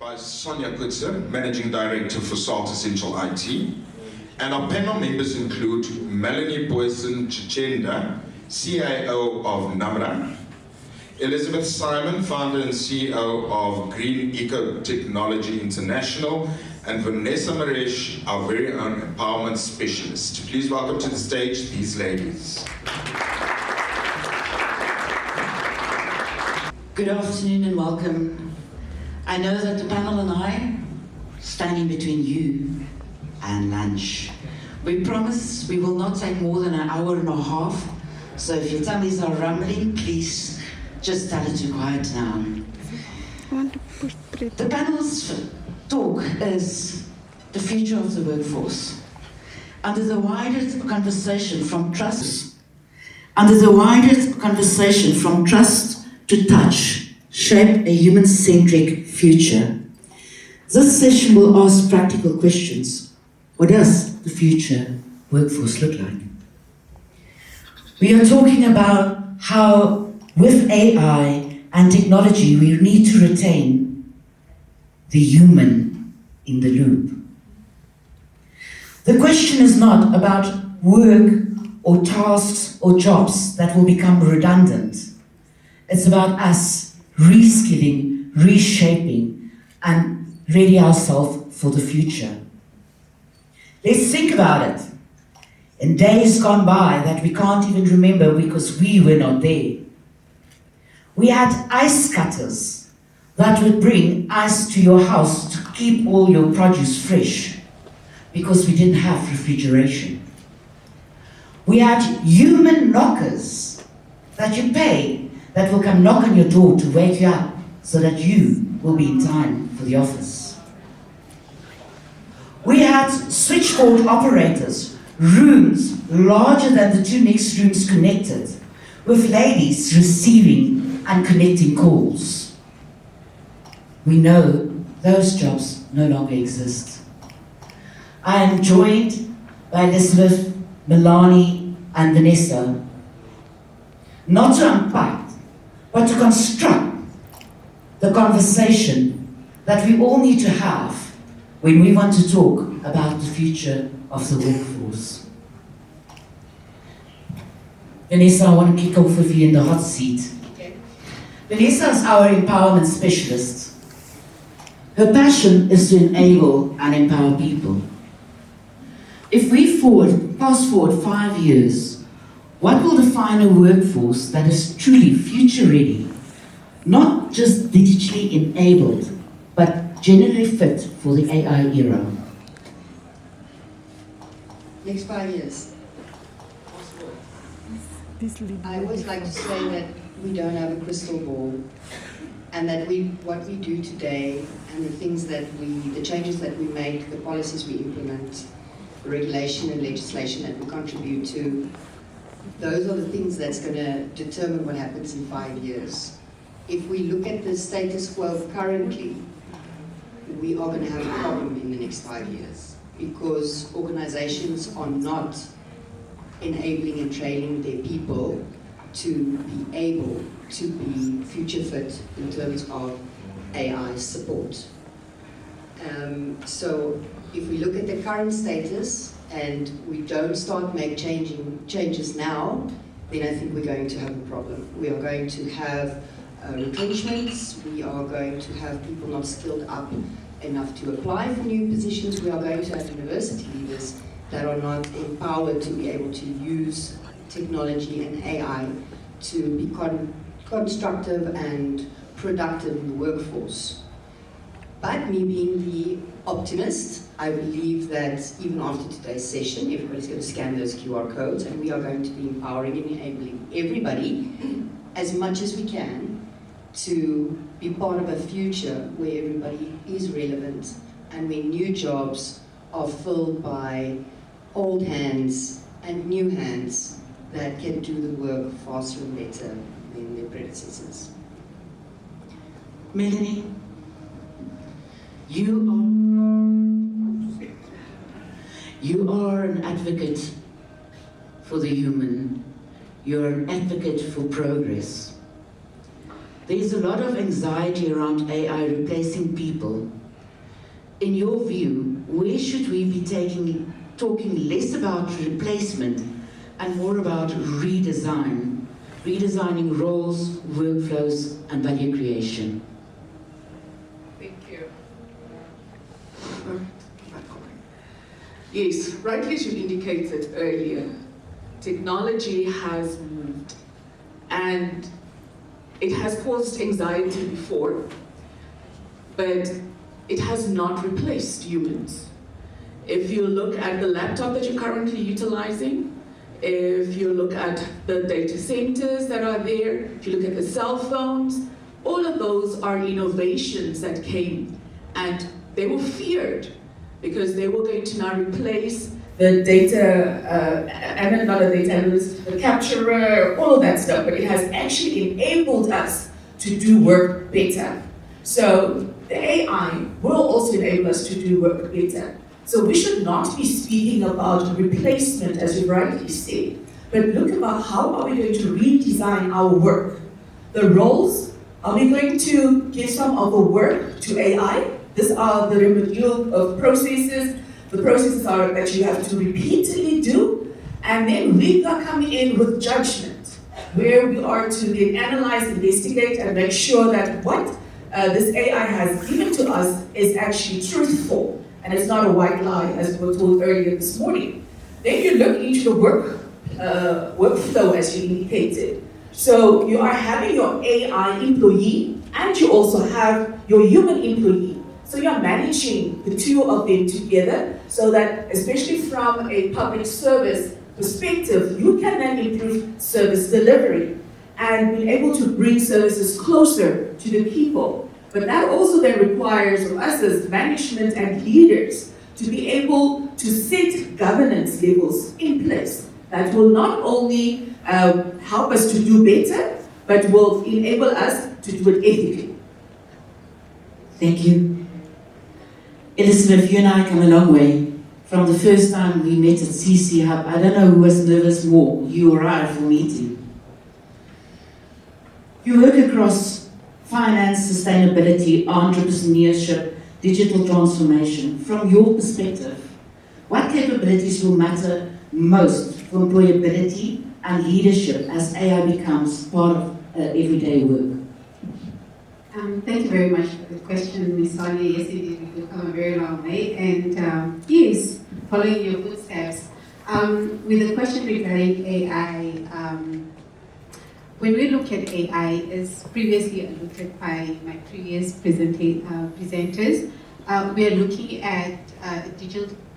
by Sonja Coetzer, Managing Director for SALT Essential IT. And our panel members include Melanie Booysen-Tjijenda, CIO of NAMRA, Elizabeth Simon, Founder and CEO of Green Eco Technology International, and Vanessa Maresch, our very own empowerment specialist. Please welcome to the stage these ladies. Good afternoon and welcome. I know that the panel and I standing between you and lunch. We promise we will not take more than an hour and a half, so if your tummies are rumbling, please just tell it to quiet down. The panel's talk is the future of the workforce. Under the wider conversation from trust to touch, shape a human-centric future. This session will ask practical questions. What does the future workforce look like? We are talking about how, with AI and technology, we need to retain the human in the loop. The question is not about work or tasks or jobs that will become redundant. It's about us reskilling, reshaping, and ready ourselves for the future. Let's think about it. In days gone by that we can't even remember because we were not there, we had ice cutters that would bring ice to your house to keep all your produce fresh because we didn't have refrigeration. We had human knockers that you pay that will come knock on your door to wake you up so that you will be in time for the office. We had switchboard operators, rooms larger than the two next rooms connected, with ladies receiving and connecting calls. We know those jobs no longer exist. I am joined by Elizabeth, Melanie, and Vanessa, not to unpack, but to construct the conversation that we all need to have when we want to talk about the future of the workforce. Vanessa, I want to kick off with you in the hot seat. Okay. Vanessa is our empowerment specialist. Her passion is to enable and empower people. If we fast forward 5 years, what will define a workforce that is truly future-ready, not just digitally enabled, but generally fit for the AI era? Next 5 years. I always like to say that we don't have a crystal ball, and that what we do today and the changes that we make, the policies we implement, the regulation and legislation that we contribute to, those are the things that's going to determine what happens in 5 years. If we look at the status quo currently, we are going to have a problem in the next 5 years because organizations are not enabling and training their people to be able to be future fit in terms of AI support. So if we look at the current status and we don't start making changes now, then I think we're going to have a problem. We are going to have retrenchments, we are going to have people not skilled up enough to apply for new positions, we are going to have university leaders that are not empowered to be able to use technology and AI to be constructive and productive in the workforce. But me being the optimist, I believe that even after today's session, everybody's going to scan those QR codes and we are going to be empowering and enabling everybody as much as we can to be part of a future where everybody is relevant and where new jobs are filled by old hands and new hands that can do the work faster and better than their predecessors. Melanie, you are an advocate for the human. You're an advocate for progress. There's a lot of anxiety around AI replacing people in your view, where should we be talking less about replacement and more about redesigning roles, workflows, and value creation? Thank you. Yes, rightly as you indicated earlier, technology has moved and it has caused anxiety before, but it has not replaced humans. If you look at the laptop that you're currently utilizing, if you look at the data centers that are there, if you look at the cell phones, all of those are innovations that came and they were feared because they were going to now replace the data, not a data analyst, the capturer, all of that stuff, but it has actually enabled us to do work better. So the AI will also enable us to do work better. So we should not be speaking about replacement, as you rightly said, but look about how are we going to redesign our work. The roles, are we going to give some of the work to AI? These are the remedial of processes. The processes are that you have to repeatedly do, and then we are coming in with judgment, where we are to then analyze, investigate, and make sure that what this AI has given to us is actually truthful. And it's not a white lie, as we were told earlier this morning. Then you look into the workflow, as you indicated. So you are having your AI employee, and you also have your human employee. So you're managing the two of them together, so that, especially from a public service perspective, you can then improve service delivery and be able to bring services closer to the people. But that also then requires of us as management and leaders to be able to set governance levels in place that will not only help us to do better, but will enable us to do it ethically. Thank you. Elizabeth, you and I come a long way. From the first time we met at CC Hub, I don't know who was nervous more, you or I, for meeting. You work across finance, sustainability, entrepreneurship, digital transformation. From your perspective, what capabilities will matter most for employability and leadership as AI becomes part of everyday work? Thank you very much for the question, Ms. Sonja. Yes, indeed, we've come a very long way. And yes, following your footsteps, with the question regarding AI, when we look at AI, as previously alluded by my previous presenters, we are looking at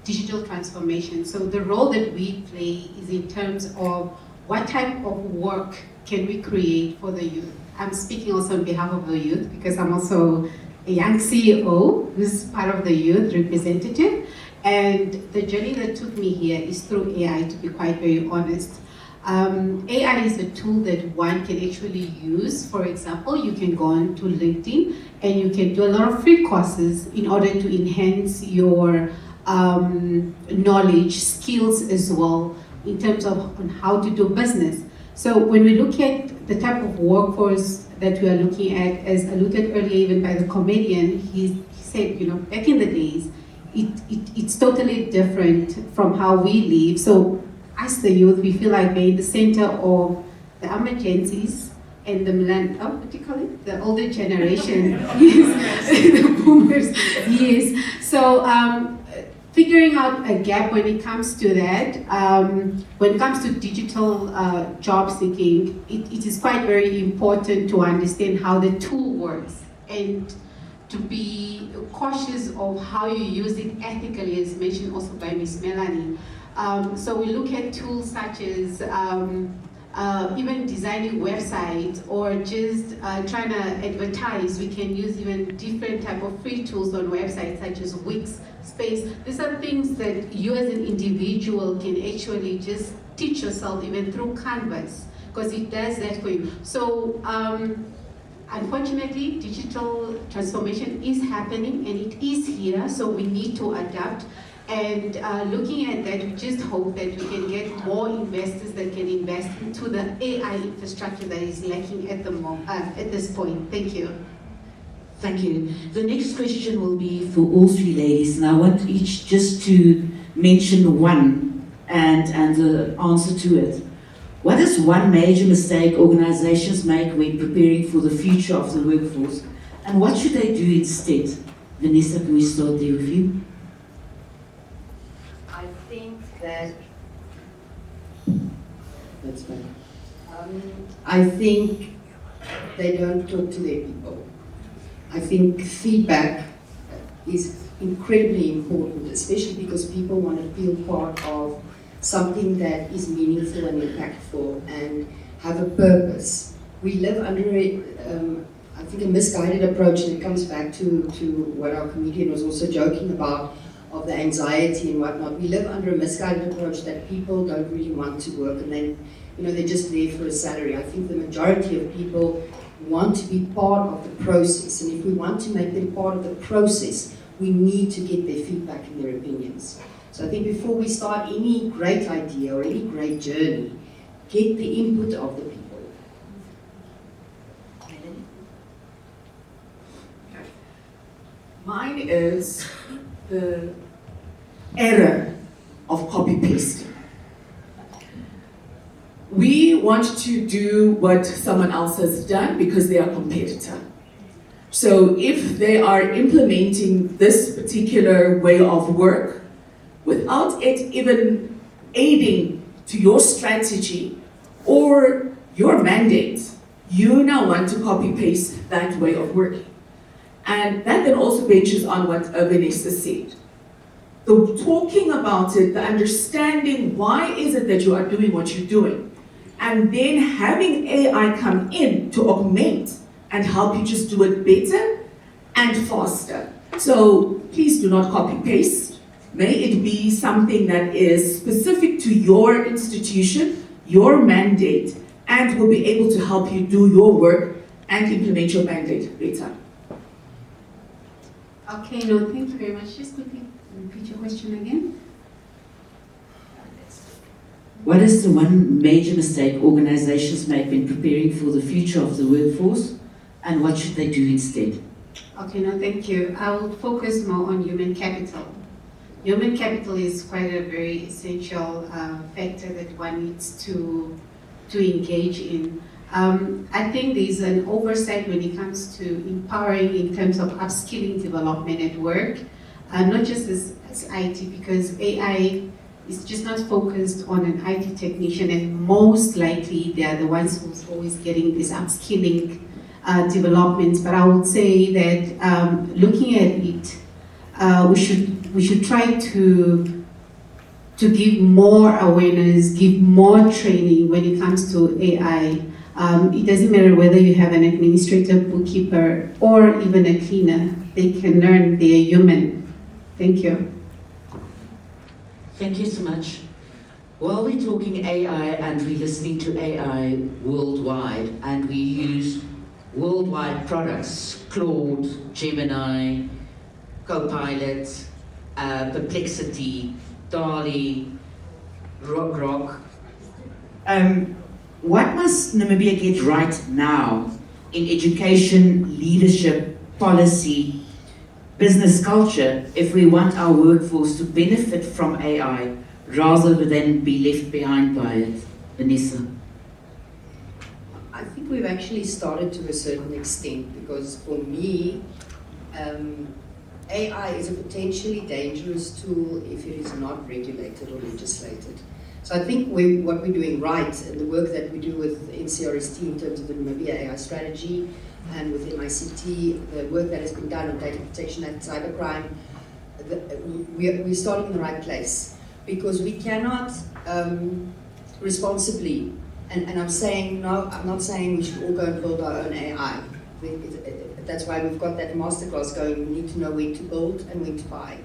digital transformation. So the role that we play is in terms of what type of work can we create for the youth. I'm speaking also on behalf of the youth because I'm also a young CEO who's part of the youth representative. And the journey that took me here is through AI, to be quite very honest. AI is a tool that one can actually use. For example, you can go on to LinkedIn and you can do a lot of free courses in order to enhance your knowledge, skills as well, in terms of on how to do business. So when we look at the type of workforce that we are looking at, as alluded earlier even by the comedian, he said, you know, back in the days, it's totally different from how we live. So as the youth, we feel like we're in the center of the emergencies and the what do you call it? The older generation, yes, the boomers, yes. So figuring out a gap when it comes to that, when it comes to digital job seeking, it is quite very important to understand how the tool works and to be cautious of how you use it ethically, as mentioned also by Ms. Melanie. So we look at tools such as even designing websites or just trying to advertise. We can use even different type of free tools on websites such as Wix, Space. These are things that you as an individual can actually just teach yourself even through Canvas, because it does that for you. So unfortunately, digital transformation is happening and it is here, so we need to adapt. And looking at that, we just hope that we can get more investors that can invest into the AI infrastructure that is lacking at this point. Thank you. Thank you. The next question will be for all three ladies, and I want each just to mention one and the answer to it. What is one major mistake organizations make when preparing for the future of the workforce, and what should they do instead? Vanessa, can we start there with you? I think that that's fine. I think they don't talk to their people. I think feedback is incredibly important, especially because people want to feel part of something that is meaningful and impactful and have a purpose. We live under I think a misguided approach, and it comes back to what our comedian was also joking about, of the anxiety and whatnot. We live under a misguided approach that people don't really want to work, and then they're just there for a salary. I think the majority of people want to be part of the process, and if we want to make them part of the process, we need to get their feedback and their opinions. So I think before we start any great idea or any great journey, get the input of the people. Mine is the error of copy-pasting. We want to do what someone else has done because they are a competitor. So if they are implementing this particular way of work without it even aiding to your strategy or your mandate, you now want to copy-paste that way of working. And that then also benches on what Vanessa said. The talking about it, the understanding why is it that you are doing what you're doing, and then having AI come in to augment and help you just do it better and faster. So please do not copy-paste. May it be something that is specific to your institution, your mandate, and will be able to help you do your work and implement your mandate better. Okay, no, thank you very much. Just quickly repeat your question again. What is the one major mistake organizations make when preparing for the future of the workforce, and what should they do instead? Okay, no, thank you. I will focus more on human capital. Human capital is quite a very essential factor that one needs to engage in. I think there's an oversight when it comes to empowering in terms of upskilling development at work, not just as IT, because AI is just not focused on an IT technician, and most likely they are the ones who's always getting this upskilling developments. But I would say that looking at it, we should try to give more awareness, give more training when it comes to AI. It doesn't matter whether you have an administrator, bookkeeper, or even a cleaner. They can learn, they are human. Thank you. Thank you so much. While we're talking AI and we're listening to AI worldwide, and we use worldwide products, Claude, Gemini, Copilot, Perplexity, DALL-E, Grok. What must Namibia get right now in education, leadership, policy, business culture if we want our workforce to benefit from AI rather than be left behind by it? Vanessa? I think we've actually started to a certain extent, because for me, AI is a potentially dangerous tool if it is not regulated or legislated. So I think what we're doing right, and the work that we do with NCRST in terms of the Namibia AI strategy, and with MICT, the work that has been done on data protection and cybercrime, we're starting in the right place. Because we cannot responsibly, and I'm saying, no, I'm not saying we should all go and build our own AI. That's why we've got that masterclass going. We need to know when to build and when to buy.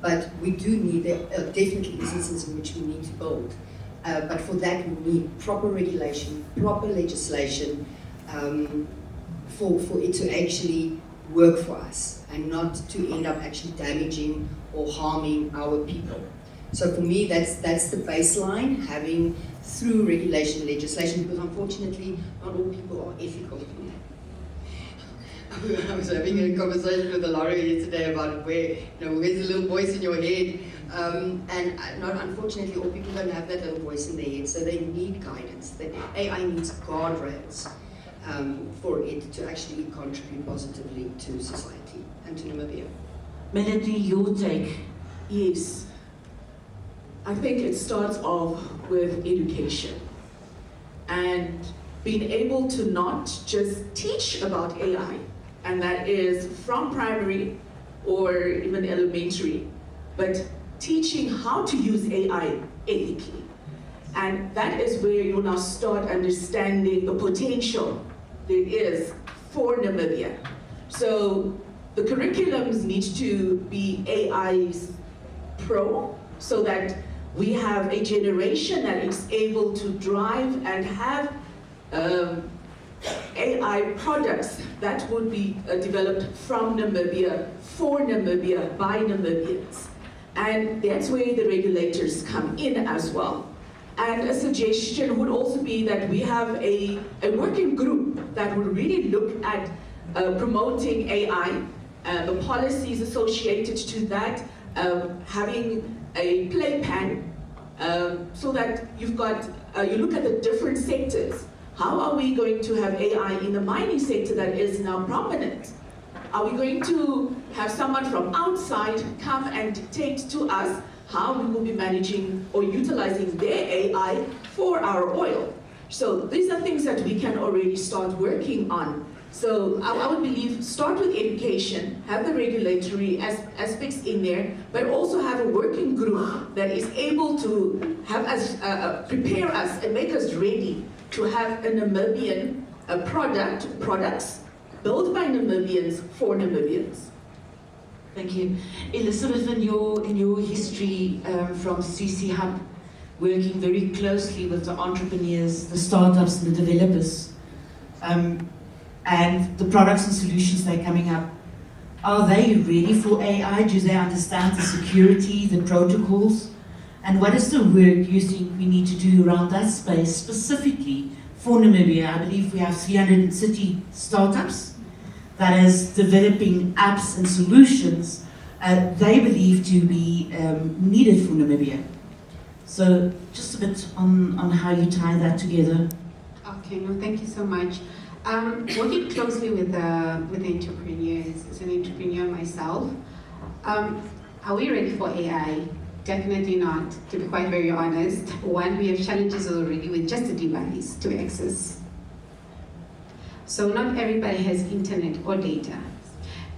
But we do need, definitely instances in which we need to build. But for that we need proper regulation, proper legislation, for it to actually work for us and not to end up actually damaging or harming our people. So for me, that's the baseline, having through regulation and legislation, because unfortunately not all people are ethical. I was having a conversation with Laura yesterday about where's the little voice in your head? Unfortunately, all people don't have that little voice in their head, so they need guidance. The AI needs guardrails for it to actually contribute positively to society and to Namibia. Melanie, your take? Yes. I think it starts off with education and being able to not just teach about AI, and that is from primary or even elementary, but teaching how to use AI ethically. And that is where you now start understanding the potential there is for Namibia. So the curriculums need to be AI's pro, so that we have a generation that is able to drive and have AI products that would be developed from Namibia, for Namibia, by Namibians. And that's where the regulators come in as well. And a suggestion would also be that we have a working group that would really look at promoting AI, the policies associated to that, having a play pan, so that you've got, you look at the different sectors. How are we going to have AI in the mining sector that is now prominent? Are we going to have someone from outside come and dictate to us how we will be managing or utilizing their AI for our oil? So these are things that we can already start working on. So I would believe start with education, have the regulatory aspects in there, but also have a working group that is able to have us, prepare us and make us ready to have a Namibian products built by Namibians for Namibians. Thank you. Elizabeth, in your history from CC Hub, working very closely with the entrepreneurs, the startups and the developers, and the products and solutions that are coming up, are they ready for AI? Do they understand the security, the protocols? And what is the work you think we need to do around that space specifically for Namibia? I believe we have 330 startups that is developing apps and solutions they believe to be needed for Namibia. So just a bit on how you tie that together. Okay, no, thank you so much. Working closely with entrepreneurs, as an entrepreneur myself, are we ready for AI? Definitely not, to be quite very honest. One, we have challenges already with just a device to access. So not everybody has internet or data.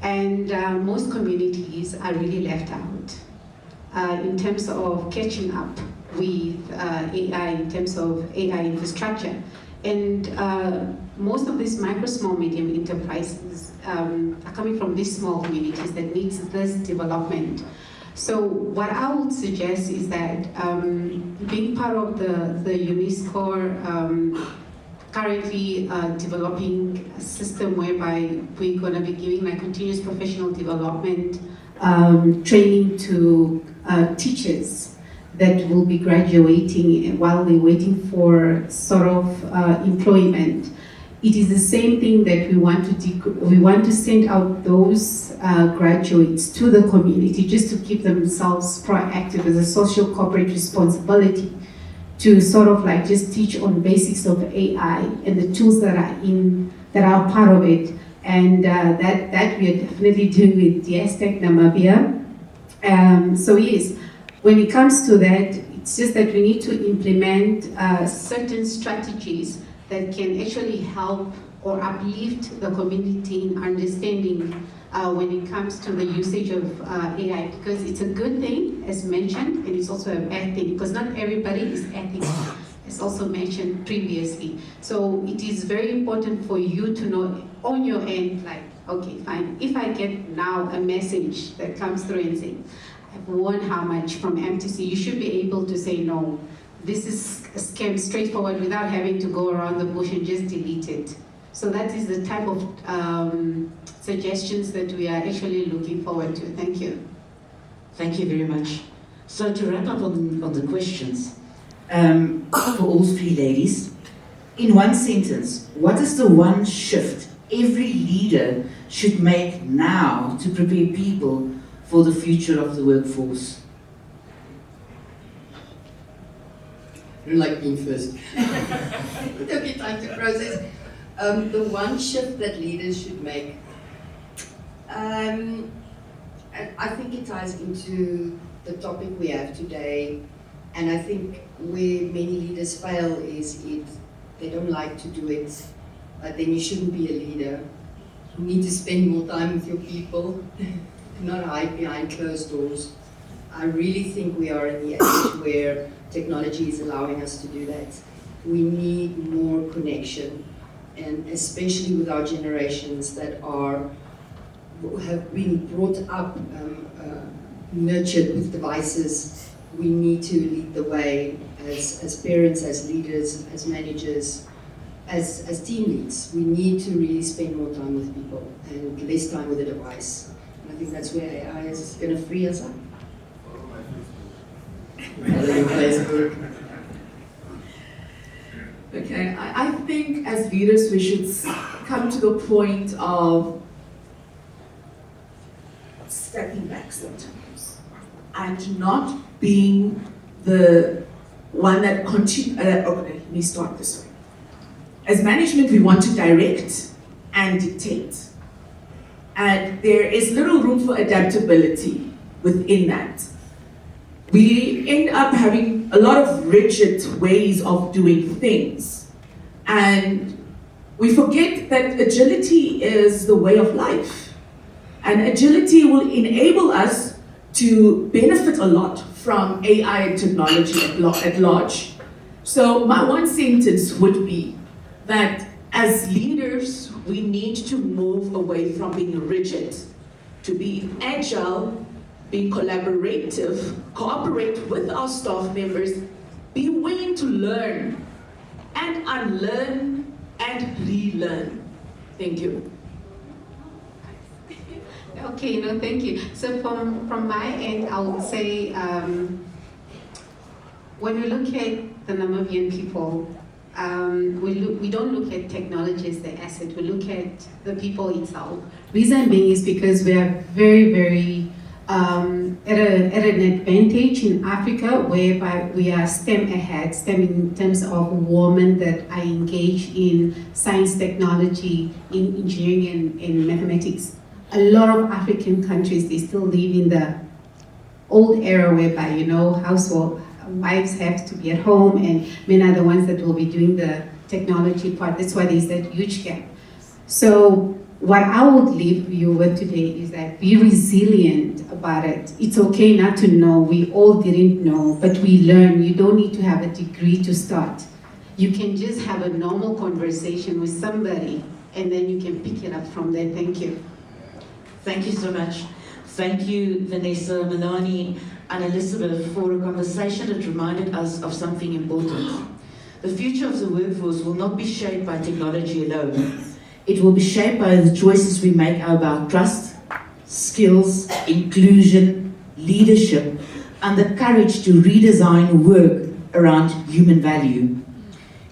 And most communities are really left out in terms of catching up with AI, in terms of AI infrastructure. And most of these micro, small, medium enterprises are coming from these small communities that needs this development. So what I would suggest is that being part of the UNESCO currently developing a system whereby we're going to be giving like continuous professional development training to teachers that will be graduating while they're waiting for sort of employment. It is the same thing that we want to send out those graduates to the community just to keep themselves proactive as a social corporate responsibility, to sort of like just teach on basics of AI and the tools that are part of it, and that we are definitely doing with Diastec Namibia. So yes, when it comes to that, it's just that we need to implement certain strategies that can actually help or uplift the community in understanding when it comes to the usage of AI, because it's a good thing, as mentioned, and it's also a bad thing, because not everybody is ethical, as also mentioned previously. So it is very important for you to know on your end, like, okay, fine, if I get now a message that comes through and saying, I've won how much from MTC, you should be able to say no. This is a scam straightforward without having to go around the bush and just delete it. So that is the type of suggestions that we are actually looking forward to. Thank you. Thank you very much. So to wrap up on the questions, for all three ladies, in one sentence, what is the one shift every leader should make now to prepare people for the future of the workforce? I don't like being first. It took me time to process. The one shift that leaders should make, and I think it ties into the topic we have today, and I think where many leaders fail is they don't like to do it, but then you shouldn't be a leader. You need to spend more time with your people, not hide behind closed doors. I really think we are in the age where technology is allowing us to do that. We need more connection, and especially with our generations that have been brought up, nurtured with devices. We need to lead the way as parents, as leaders, as managers, as team leads. We need to really spend more time with people and less time with a device. And I think that's where AI is going to free us up. Okay, I think as leaders we should come to the point of stepping back sometimes and not being the one that okay, let me start this way. As management, we want to direct and dictate, and there is little room for adaptability within that. We end up having a lot of rigid ways of doing things, and we forget that agility is the way of life, and agility will enable us to benefit a lot from AI technology at large. So my one sentence would be that as leaders, we need to move away from being rigid, to be agile, be collaborative, cooperate with our staff members, be willing to learn and unlearn and relearn. Thank you. Okay, no, thank you. So from my end, I would say, when we look at the Namibian people, we don't look at technology as the asset, we look at the people itself. Reason being is because we are very, very at an advantage in Africa, whereby we are STEM ahead, STEM in terms of women that are engaged in science, technology, in engineering and mathematics. A lot of African countries, they still live in the old era whereby, you know, household wives have to be at home and men are the ones that will be doing the technology part. That's why there's that huge gap. So what I would leave you with today is that be resilient about it. It's okay not to know. We all didn't know, but we learn. You don't need to have a degree to start. You can just have a normal conversation with somebody and then you can pick it up from there. Thank you. Thank you so much. Thank you, Vanessa, Melanie, and Elizabeth, for a conversation that reminded us of something important. The future of the workforce will not be shaped by technology alone. It will be shaped by the choices we make about trust, skills, inclusion, leadership, and the courage to redesign work around human value.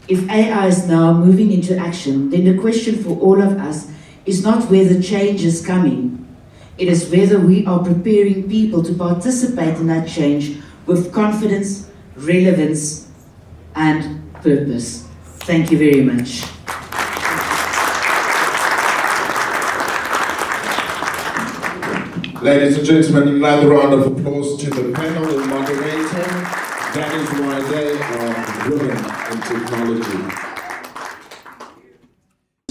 If AI is now moving into action, then the question for all of us is not where the change is coming. It is whether we are preparing people to participate in that change with confidence, relevance, and purpose. Thank you very much. Ladies and gentlemen, another round of applause to the panel and moderator. That is why they are women in technology.